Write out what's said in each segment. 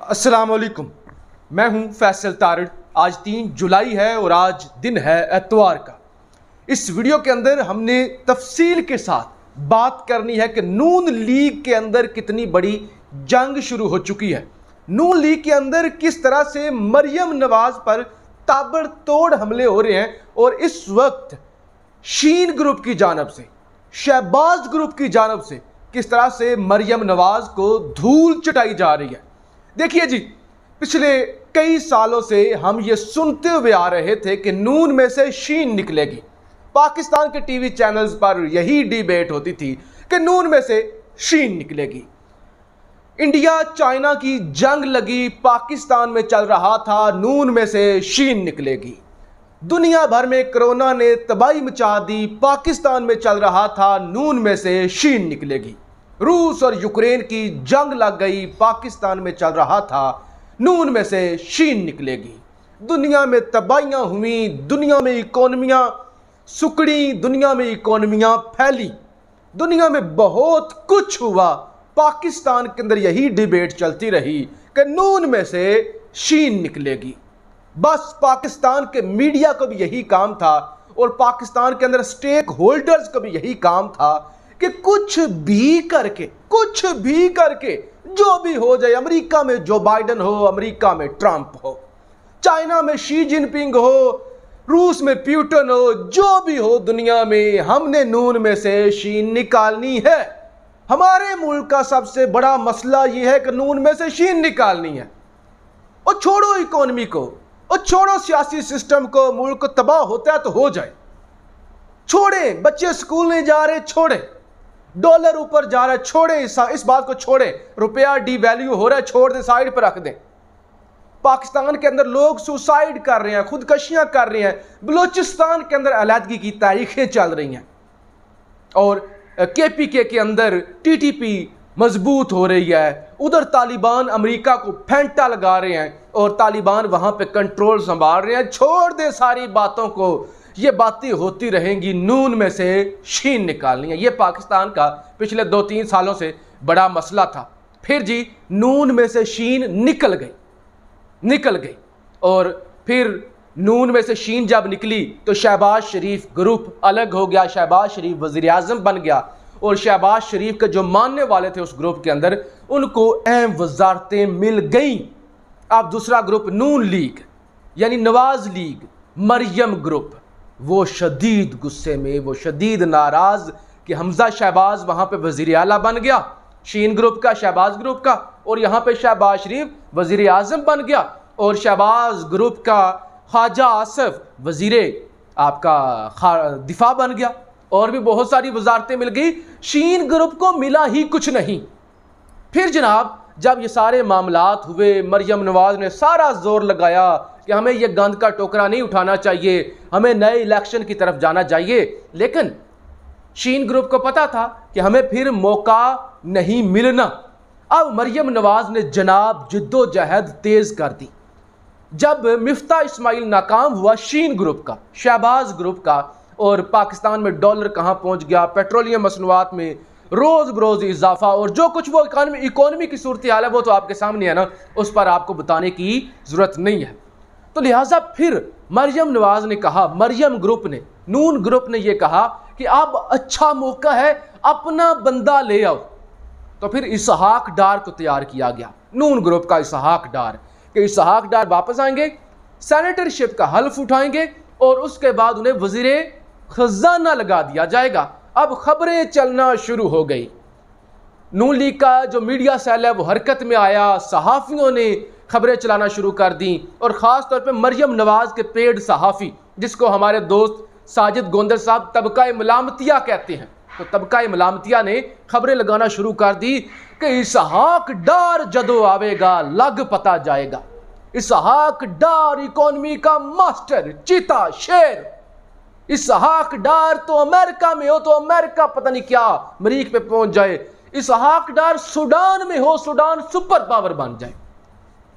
अस्सलाम वालेकुम। मैं हूं फैसल तारड़। आज 3 जुलाई है और आज दिन है एतवार का। इस वीडियो के अंदर हमने तफसील के साथ बात करनी है कि नून लीग के अंदर कितनी बड़ी जंग शुरू हो चुकी है। नून लीग के अंदर किस तरह से मरियम नवाज पर ताबड़तोड़ हमले हो रहे हैं और इस वक्त शीन ग्रुप की जानब से, शहबाज ग्रुप की जानब से किस तरह से मरियम नवाज को धूल चटाई जा रही है। देखिए जी, पिछले कई सालों से हम ये सुनते हुए आ रहे थे कि नून में से शीन निकलेगी। पाकिस्तान के टीवी चैनल्स पर यही डिबेट होती थी कि नून में से शीन निकलेगी। इंडिया चाइना की जंग लगी, पाकिस्तान में चल रहा था नून में से शीन निकलेगी। दुनिया भर में कोरोना ने तबाही मचा दी, पाकिस्तान में चल रहा था नून में से शीन निकलेगी। रूस और यूक्रेन की जंग लग गई, पाकिस्तान में चल रहा था नून में से शीन निकलेगी। दुनिया में तबाहियां हुई, दुनिया में इकोनमियां सुकड़ी, दुनिया में इकोनमियां फैली, दुनिया में बहुत कुछ हुआ। पाकिस्तान के अंदर यही डिबेट चलती रही कि नून में से शीन निकलेगी। बस पाकिस्तान के मीडिया को भी यही काम था और पाकिस्तान के अंदर स्टेक होल्डर्स को भी यही काम था कि कुछ भी करके जो भी हो जाए, अमेरिका में जो बाइडन हो, अमेरिका में ट्रंप हो, चाइना में शी जिनपिंग हो, रूस में पुतिन हो, जो भी हो दुनिया में, हमने नून में से शीन निकालनी है। हमारे मुल्क का सबसे बड़ा मसला यह है कि नून में से शीन निकालनी है। और छोड़ो इकोनॉमी को और छोड़ो सियासी सिस्टम को, मुल्क को तबाह होता है तो हो जाए, छोड़े। बच्चे स्कूल नहीं जा रहे, छोड़े। डॉलर ऊपर जा रहा है, छोड़े। इस बात को छोड़े। रुपया डिवैल्यू हो रहा है, छोड़ दे, साइड पर रख दें। पाकिस्तान के अंदर लोग सुसाइड कर रहे हैं, खुदकशियां कर रहे हैं। बलूचिस्तान के अंदर अलहदगी की तारीखें चल रही हैं और KPK के अंदर TTP मजबूत हो रही है। उधर तालिबान अमेरिका को फेंटा लगा रहे हैं और तालिबान वहां पे कंट्रोल संभाल रहे हैं। छोड़ दे सारी बातों को, ये बातें होती रहेंगी। नून में से शीन निकालनी है, ये पाकिस्तान का पिछले 2-3 सालों से बड़ा मसला था। फिर जी नून में से शीन निकल गई और फिर नून में से शीन जब निकली तो शहबाज शरीफ ग्रुप अलग हो गया, शहबाज शरीफ वज़ीर आज़म बन गया और शहबाज शरीफ के जो मानने वाले थे उस ग्रुप के अंदर, उनको अहम वजारतें मिल गईं। अब दूसरा ग्रुप नून लीग यानी नवाज लीग, मरियम ग्रुप, वो शदीद गुस्से में, वो शदीद नाराज कि हमजा शहबाज वहां पे वजीर आला बन गया, शीन ग्रुप का, शहबाज ग्रुप का, और यहां पे शहबाज शरीफ वजीर आजम बन गया और शहबाज ग्रुप का ख्वाजा आसिफ वजीर आपका दिफा बन गया और भी बहुत सारी वजारतें मिल गई। शीन ग्रुप को मिला ही कुछ नहीं। फिर जनाब जब ये सारे मामलात हुए, मरियम नवाज ने सारा जोर लगाया कि हमें ये गंद का टोकरा नहीं उठाना चाहिए, हमें नए इलेक्शन की तरफ जाना चाहिए। लेकिन शीन ग्रुप को पता था कि हमें फिर मौका नहीं मिलना। अब मरियम नवाज ने जनाब जिद्दोजहद तेज कर दी। जब मिफ्ता इस्माइल नाकाम हुआ शीन ग्रुप का, शहबाज ग्रुप का, और पाकिस्तान में डॉलर कहाँ पहुँच गया, पेट्रोलियम मसनूआत में रोज़ बरोज़ इजाफा, और जो कुछ वो इकोनॉमी की सूरत हाल है वो तो आपके सामने है ना, उस पर आपको बताने की ज़रूरत नहीं है। तो लिहाजा फिर मरियम नवाज ने कहा, मरियम ग्रुप ने, नून ग्रुप ने यह कहा कि अब अच्छा मौका है, अपना बंदा ले आओ। तो फिर इसहाक डार को तैयार किया गया, नून ग्रुप का इसहाक डार, कि इसहाक डार वापस आएंगे, सेनेटरशिप का हल्फ उठाएंगे और उसके बाद उन्हें वजीरे खजाना लगा दिया जाएगा। अब खबरें चलना शुरू हो गई। नून लीग का जो मीडिया सेल है वो हरकत में आया, सहाफ़ियों ने खबरें चलाना शुरू कर दी और ख़ास तौर पे मरियम नवाज के पेड सहाफ़ी, जिसको हमारे दोस्त साजिद गोंदर साहब तबका मलामतिया कहते हैं, तो तबका मलामतिया ने खबरें लगाना शुरू कर दी कि इसहाक डार जदों आवेगा लग पता जाएगा। इसहाक डार इकोनॉमी का मास्टर, चीता, शेर। इसहाक डार तो अमेरिका में हो तो अमेरिका पता नहीं क्या मरीख पे पहुंच जाए। इसहाक डार सूडान में हो, सूडान सुपर पावर बन जाए।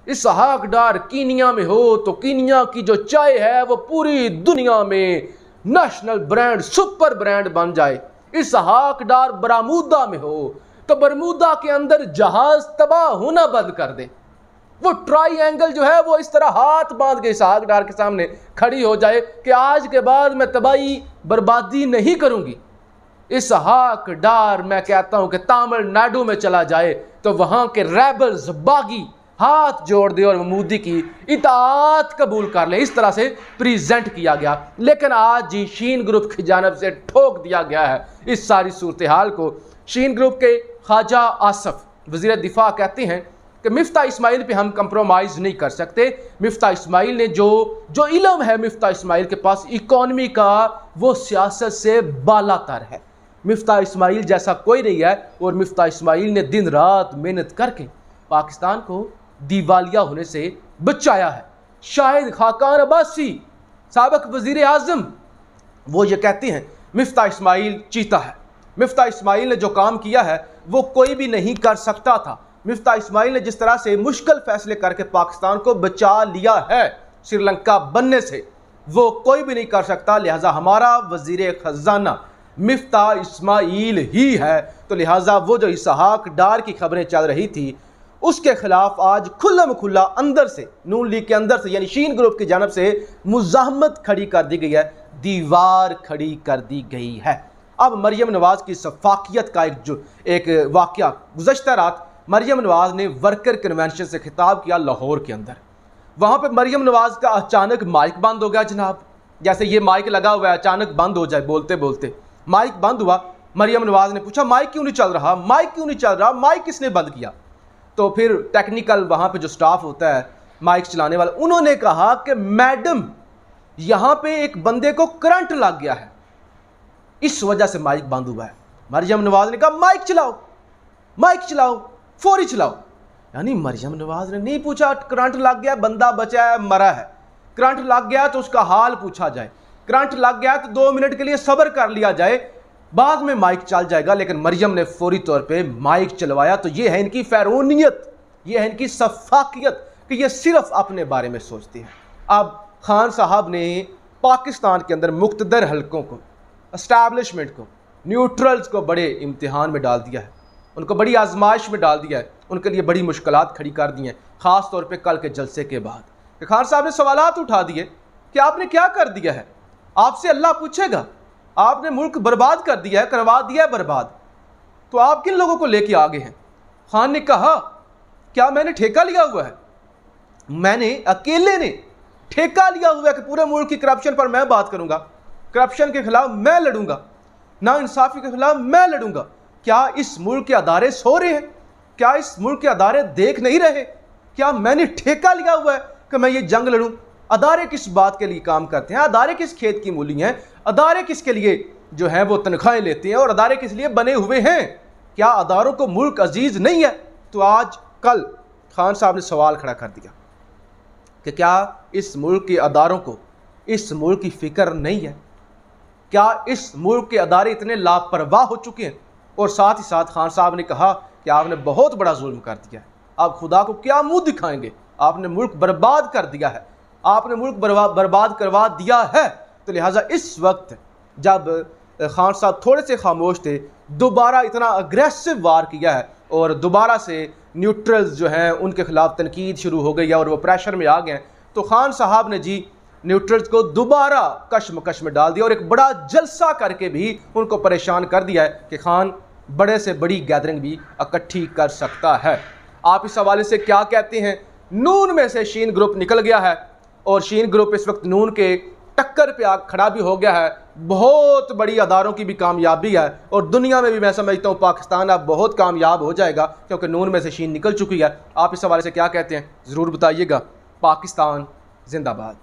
इसहाक डार कीनिया में हो तो कीनिया की जो चाय है वो पूरी दुनिया में नेशनल ब्रांड, सुपर ब्रांड बन जाए। इसहाक डार बरामूदा में हो तो बरमूदा के अंदर जहाज तबाह होना बंद कर दे। वो ट्राइंगल जो है वो इस तरह हाथ बांध के इसहाक डार के सामने खड़ी हो जाए कि आज के बाद मैं तबाही बर्बादी नहीं करूंगी। इसहाक डार मैं कहता हूं कि तमिलनाडु में चला जाए तो वहां के रेबल्स बागी हाथ जोड़ दे और मोदी की इताअत कबूल कर ले। इस तरह से प्रेजेंट किया गया, लेकिन आज जी शीन ग्रुप की जानब से ठोक दिया गया है इस सारी सूरत हाल को। शीन ग्रुप के ख्वाजा आसफ वज़ीर दिफा कहते हैं कि मिफ्ता इस्माइल पे हम कंप्रोमाइज़ नहीं कर सकते। मिफ्ता इस्माइल ने जो इल्म है मिफ्ता इस्माइल के पास इकॉनमी का, वो सियासत से बालातर है। मिफ्ता इस्माइल जैसा कोई नहीं है और मिफ्ता इस्माइल ने दिन रात मेहनत करके पाकिस्तान को दिवालिया होने से बचाया है। शाहिद खाकान अब्बासी साबिक वज़ीर आज़म वो ये कहते हैं मिफ्ता इस्माइल चीता है। मिफ्ता इस्माइल ने जो काम किया है वो कोई भी नहीं कर सकता था। मिफ्ता इस्माइल ने जिस तरह से मुश्किल फैसले करके पाकिस्तान को बचा लिया है श्रीलंका बनने से, वो कोई भी नहीं कर सकता। लिहाजा हमारा वज़ीर ख़ज़ाना मिफ्ता इस्माइल ही है। तो लिहाजा वो जो इसहाक डार की खबरें चल रही थी उसके खिलाफ आज खुल्लम खुल्ला अंदर से नून लीग के अंदर से यानी शीन ग्रुप की जानब से मुज़ाहमत खड़ी कर दी गई है, दीवार खड़ी कर दी गई है। अब मरियम नवाज़ की सफाकियत का एक वाक़या, गुज़श्ता रात मरियम नवाज़ ने वर्कर कन्वेंशन से खिताब किया लाहौर के अंदर। वहाँ पे मरियम नवाज़ का अचानक माइक बंद हो गया जनाब, जैसे ये माइक लगा हुआ है अचानक बंद हो जाए, बोलते बोलते माइक बंद हुआ। मरियम नवाज़ ने पूछा माइक क्यों नहीं चल रहा, माइक क्यों नहीं चल रहा, माइक किसने बंद किया? तो फिर टेक्निकल वहाँ पे जो स्टाफ होता है माइक चलाने वाला, उन्होंने कहा कि मैडम यहाँ पे एक बंदे को करंट लग गया है, इस वजह से माइक बंद हुआ है। मरियम नवाज़ ने कहा माइक चलाओ, माइक चलाओ, फौरी चलाओ। यानी मरियम नवाज़ ने नहीं पूछा करंट लग गया, बंदा बचा है मरा है, करंट लग गया तो उसका हाल पूछा जाए, करंट लग गया तो 2 मिनट के लिए सब्र कर लिया जाए, बाद में माइक चल जाएगा। लेकिन मरियम ने फौरी तौर पे माइक चलवाया। तो ये है इनकी फ़ैरोनियत, ये है इनकी सफाकियत कि ये सिर्फ अपने बारे में सोचती है। अब खान साहब ने पाकिस्तान के अंदर मुख्तदर हलकों को, एस्टैब्लिशमेंट को, न्यूट्रल्स को बड़े इम्तिहान में डाल दिया है, उनको बड़ी आजमाइश में डाल दिया है, उनके लिए बड़ी मुश्किलात खड़ी कर दी हैं। ख़ास तौर पे कल के जलसे के बाद खान साहब ने सवालात उठा दिए कि आपने क्या कर दिया है, आपसे अल्लाह पूछेगा, आपने मुल्क बर्बाद कर दिया है, करवा दिया है बर्बाद, तो आप किन लोगों को लेके आगे हैं? खान ने कहा क्या मैंने ठेका लिया हुआ है? मैंने अकेले ने ठेका लिया हुआ है कि पूरे मुल्क की करप्शन पर मैं बात करूंगा, करप्शन के खिलाफ मैं लड़ूंगा, नाइंसाफी के खिलाफ मैं लड़ूंगा। क्या इस मुल्क के अदारे सो रहे हैं? क्या इस मुल्क के अदारे देख नहीं रहे? क्या मैंने ठेका लिया हुआ है कि मैं ये जंग लड़ूं? अदारे किस बात के लिए काम करते हैं? अदारे किस खेत की मूली हैं? अदारे किसके लिए जो है वो तनख्वाहें लेते हैं और अदारे किस लिए बने हुए हैं? क्या अदारों को मुल्क अजीज नहीं है? तो आज कल खान साहब ने सवाल खड़ा कर दिया कि क्या इस मुल्क के अदारों को इस मुल्क की फिक्र नहीं है? क्या इस मुल्क के अदारे इतने लापरवाह हो चुके हैं? और साथ ही साथ खान साहब ने कहा कि आपने बहुत बड़ा जुल्म कर दिया है, आप खुदा को क्या मुंह दिखाएंगे? आपने मुल्क बर्बाद कर दिया है, आपने मुल्क बर्बाद करवा दिया है। तो लिहाजा इस वक्त जब खान साहब थोड़े से खामोश थे, दोबारा इतना अग्रेसिव वार किया है और दोबारा से न्यूट्रल्स जो हैं उनके खिलाफ तनकीद शुरू हो गई है और वो प्रेशर में आ गए हैं। तो खान साहब ने जी न्यूट्रल्स को दोबारा कशमकश में डाल दिया और एक बड़ा जलसा करके भी उनको परेशान कर दिया है कि खान बड़े से बड़ी गैदरिंग भी इकट्ठी कर सकता है। आप इस हवाले से क्या कहते हैं? नून में से शीन ग्रुप निकल गया है और शीन ग्रुप इस वक्त नून के टक्कर पे खड़ा भी हो गया है। बहुत बड़ी अदारों की भी कामयाबी है और दुनिया में भी मैं समझता हूँ पाकिस्तान अब बहुत कामयाब हो जाएगा क्योंकि नून में से शीन निकल चुकी है। आप इस हवाले से क्या कहते हैं ज़रूर बताइएगा। पाकिस्तान जिंदाबाद।